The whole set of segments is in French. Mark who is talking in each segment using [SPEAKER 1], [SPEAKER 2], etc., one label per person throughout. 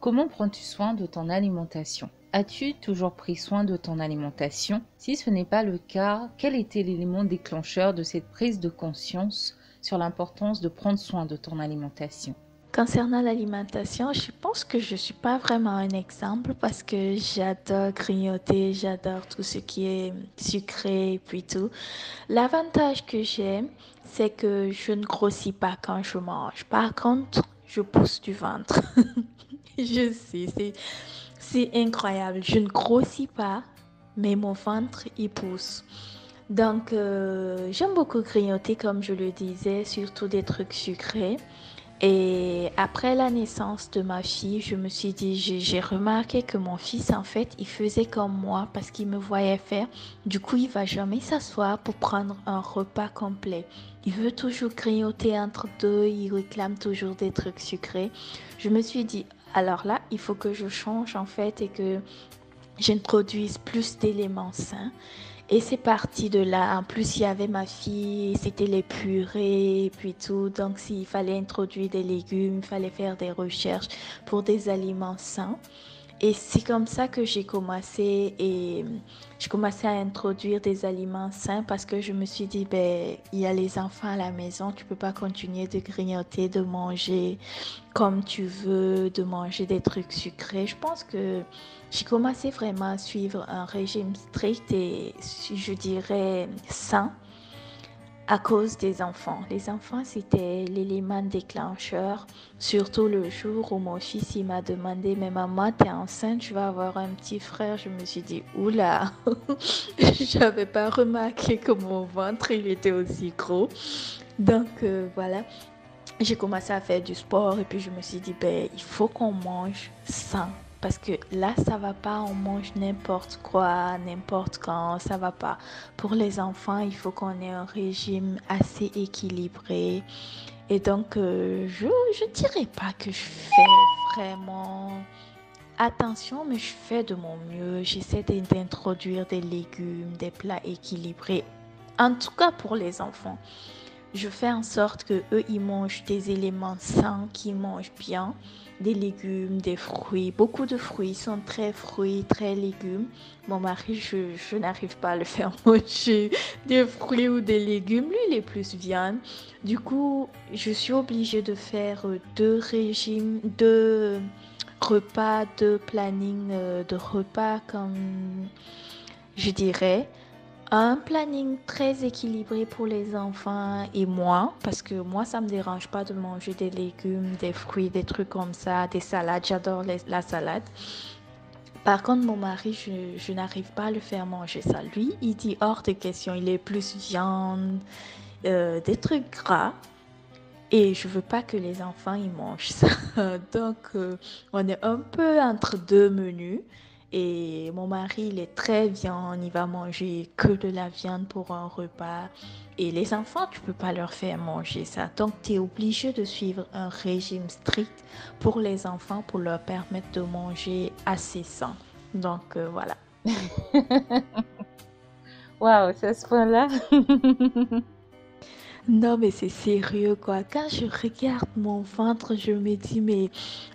[SPEAKER 1] Comment prends-tu soin de ton alimentation? As-tu toujours pris soin de ton alimentation? Si ce n'est pas le cas, quel était l'élément déclencheur de cette prise de conscience sur l'importance de prendre soin de ton alimentation?
[SPEAKER 2] Concernant l'alimentation, je pense que je suis pas vraiment un exemple parce que j'adore grignoter, j'adore tout ce qui est sucré et puis tout. L'avantage que j'ai, c'est que je ne grossis pas quand je mange. Par contre, je pousse du ventre. Je sais, c'est incroyable. Je ne grossis pas, mais mon ventre, il pousse. Donc, j'aime beaucoup grignoter, comme je le disais, surtout des trucs sucrés. Et après la naissance de ma fille, je me suis dit, j'ai remarqué que mon fils, en fait, il faisait comme moi parce qu'il me voyait faire. Du coup, il va jamais s'asseoir pour prendre un repas complet. Il veut toujours grignoter entre deux, il réclame toujours des trucs sucrés. Je me suis dit, alors là, il faut que je change, en fait, et que j'introduise plus d'éléments sains. Et c'est parti de là. En plus, il y avait ma fille, c'était les purées et puis tout. Donc, s'il fallait introduire des légumes, il fallait faire des recherches pour des aliments sains. Et c'est comme ça que j'ai commencé à introduire des aliments sains parce que je me suis dit, ben, il y a les enfants à la maison, tu peux pas continuer de grignoter, de manger comme tu veux, de manger des trucs sucrés. Je pense que j'ai commencé vraiment à suivre un régime strict et je dirais sain à cause des enfants. Les enfants, c'était l'élément déclencheur, surtout le jour où mon fils il m'a demandé, mais maman, t'es enceinte, tu vas avoir un petit frère. Je me suis dit, oula, j'avais pas remarqué que mon ventre il était aussi gros. Donc voilà, j'ai commencé à faire du sport et puis je me suis dit, ben, il faut qu'on mange sain. Parce que là, ça va pas, on mange n'importe quoi, n'importe quand, ça va pas. Pour les enfants, il faut qu'on ait un régime assez équilibré. Et donc, je dirais pas que je fais vraiment attention, mais je fais de mon mieux. J'essaie d'introduire des légumes, des plats équilibrés. En tout cas pour les enfants. Je fais en sorte que eux ils mangent des éléments sains, qu'ils mangent bien, des légumes, des fruits, beaucoup de fruits, ils sont très fruits, très légumes. Mon mari, je n'arrive pas à le faire manger des fruits ou des légumes, lui il est plus viande. Du coup, je suis obligée de faire deux régimes, deux repas, deux plannings de repas comme je dirais. Un planning très équilibré pour les enfants et moi, parce que moi, ça me dérange pas de manger des légumes, des fruits, des trucs comme ça, des salades. J'adore la salade. Par contre, mon mari, je n'arrive pas à le faire manger ça. Lui, il dit hors de question. Il est plus viande, des trucs gras. Et je veux pas que les enfants ils mangent ça. Donc, on est un peu entre deux menus. Et mon mari, il est très viande, il va manger que de la viande pour un repas. Et les enfants, tu peux pas leur faire manger ça. Donc, tu es obligé de suivre un régime strict pour les enfants pour leur permettre de manger assez sain. Donc, voilà.
[SPEAKER 1] Waouh, c'est à ce point-là?
[SPEAKER 2] Non, mais c'est sérieux, quoi. Quand je regarde mon ventre, je me dis, mais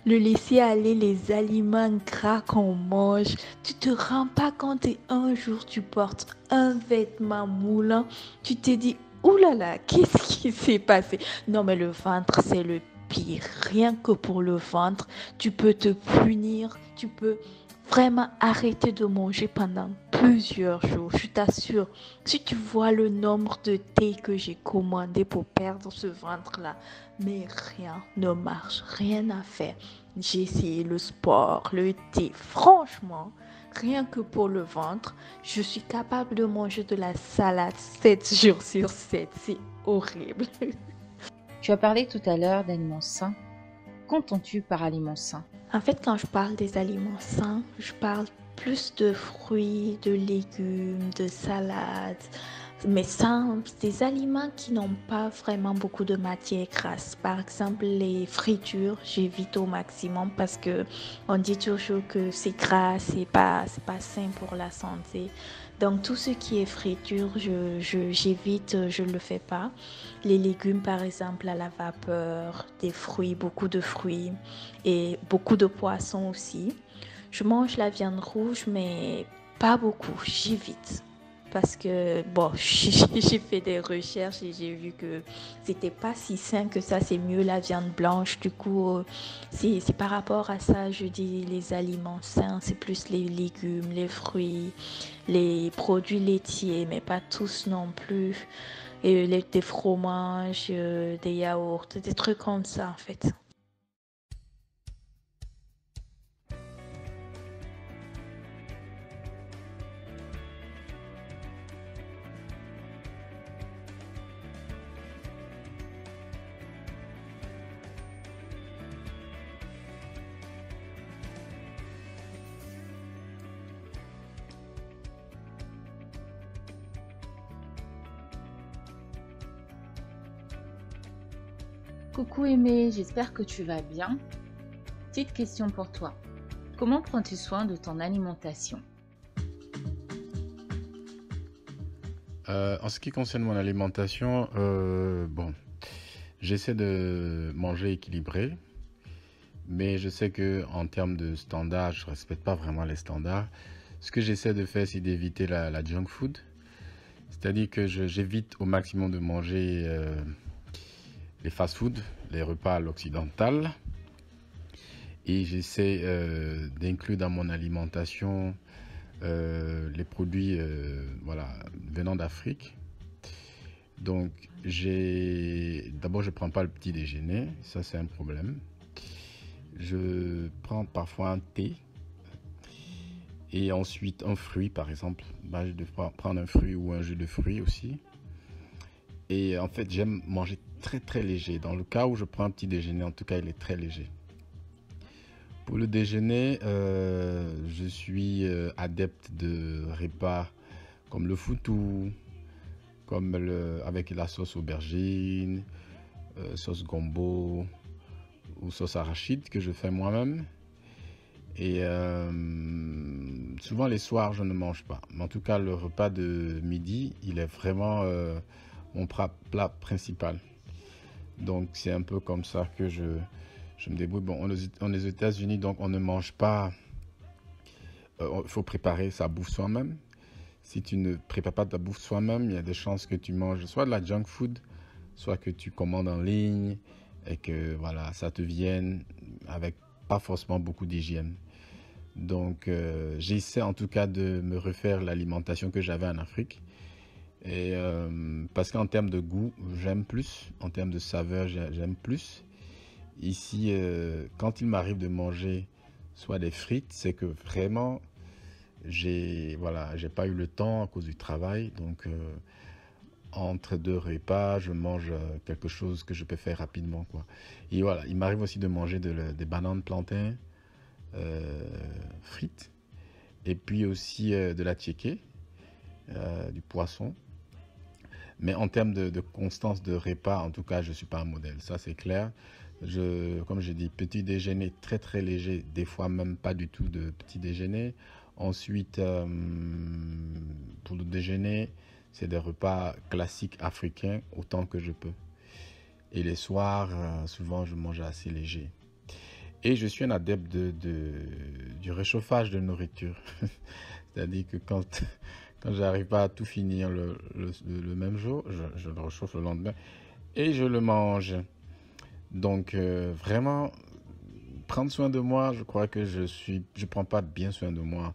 [SPEAKER 2] le laisser aller, les aliments gras qu'on mange, tu te rends pas compte et un jour tu portes un vêtement moulant, tu te dis, oulala, qu'est-ce qui s'est passé? Non, mais le ventre, c'est le pire. Rien que pour le ventre, tu peux te punir, tu peux vraiment arrêter de manger pendant plusieurs jours. Je t'assure, si tu vois le nombre de thé que j'ai commandé pour perdre ce ventre-là, mais rien ne marche, rien à faire. J'ai essayé le sport, le thé, franchement, rien que pour le ventre, je suis capable de manger de la salade 7 jours sur 7. C'est horrible.
[SPEAKER 1] Tu as parlé tout à l'heure d'aliments sains. Qu'entends-tu par aliments sains?
[SPEAKER 2] En fait, quand je parle des aliments sains, je parle plus de fruits, de légumes, de salades, mais sains, des aliments qui n'ont pas vraiment beaucoup de matière grasse. Par exemple, les fritures, j'évite au maximum parce que on dit toujours que c'est gras, c'est pas sain pour la santé. Donc tout ce qui est friture, j'évite, je ne le fais pas. Les légumes, par exemple, à la vapeur, des fruits, beaucoup de fruits et beaucoup de poissons aussi. Je mange la viande rouge, mais pas beaucoup, j'évite. Parce que, bon, j'ai fait des recherches et j'ai vu que c'était pas si sain que ça, c'est mieux la viande blanche. Du coup, c'est par rapport à ça, je dis les aliments sains, c'est plus les légumes, les fruits, les produits laitiers, mais pas tous non plus. Et des fromages, des yaourts, des trucs comme ça en fait.
[SPEAKER 1] Coucou Aimé, j'espère que tu vas bien. Petite question pour toi. Comment prends-tu soin de ton alimentation?
[SPEAKER 3] En ce qui concerne mon alimentation, bon, j'essaie de manger équilibré, mais je sais que en termes de standards, je respecte pas vraiment les standards. Ce que j'essaie de faire, c'est d'éviter la junk food, c'est-à-dire que j'évite au maximum de manger les fast-food, les repas à l'occidental, et j'essaie d'inclure dans mon alimentation les produits voilà, venant d'Afrique. Donc, d'abord, je prends pas le petit déjeuner, ça c'est un problème. Je prends parfois un thé et ensuite un fruit, par exemple. Bah, je devrais prendre un fruit ou un jus de fruits aussi. Et en fait, j'aime manger très très léger. Dans le cas où je prends un petit déjeuner, en tout cas, il est très léger. Pour le déjeuner, je suis adepte de repas comme le foutou, comme avec la sauce aubergine, sauce gombo ou sauce arachide que je fais moi-même. Et souvent les soirs, je ne mange pas. Mais en tout cas, le repas de midi, il est vraiment mon plat principal. Donc c'est un peu comme ça que je me débrouille. Bon, on est aux États-Unis, donc on ne mange pas. Il faut préparer sa bouffe soi-même. Si tu ne prépares pas ta bouffe soi-même, il y a des chances que tu manges soit de la junk food, soit que tu commandes en ligne et que voilà, ça te vienne avec pas forcément beaucoup d'hygiène. Donc, j'essaie en tout cas de me refaire l'alimentation que j'avais en Afrique. Et parce qu'en termes de goût, j'aime plus. En termes de saveur, j'aime plus. Ici, quand il m'arrive de manger soit des frites, c'est que vraiment, j'ai pas eu le temps à cause du travail. Donc, entre deux repas, je mange quelque chose que je peux faire rapidement, quoi. Et voilà, il m'arrive aussi de manger des bananes plantains euh, frites et puis aussi de la tchéké, du poisson. Mais en termes de constance de repas, en tout cas, je ne suis pas un modèle, ça c'est clair. Comme j'ai dit, petit déjeuner très très léger, des fois même pas du tout de petit déjeuner. Ensuite, pour le déjeuner, c'est des repas classiques africains autant que je peux. Et les soirs, souvent, je mange assez léger. Et je suis un adepte du réchauffage de nourriture. C'est-à-dire que quand j'arrive pas à tout finir le même jour, je le réchauffe le lendemain et je le mange. Donc vraiment, prendre soin de moi, je crois que je prends pas bien soin de moi.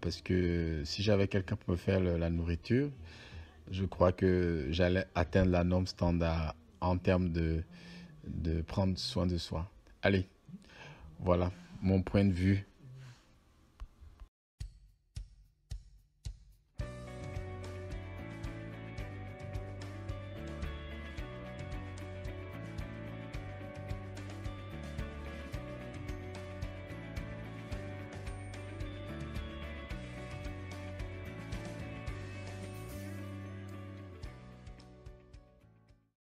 [SPEAKER 3] Parce que si j'avais quelqu'un pour me faire la nourriture, je crois que j'allais atteindre la norme standard en termes de prendre soin de soi. Allez, voilà mon point de vue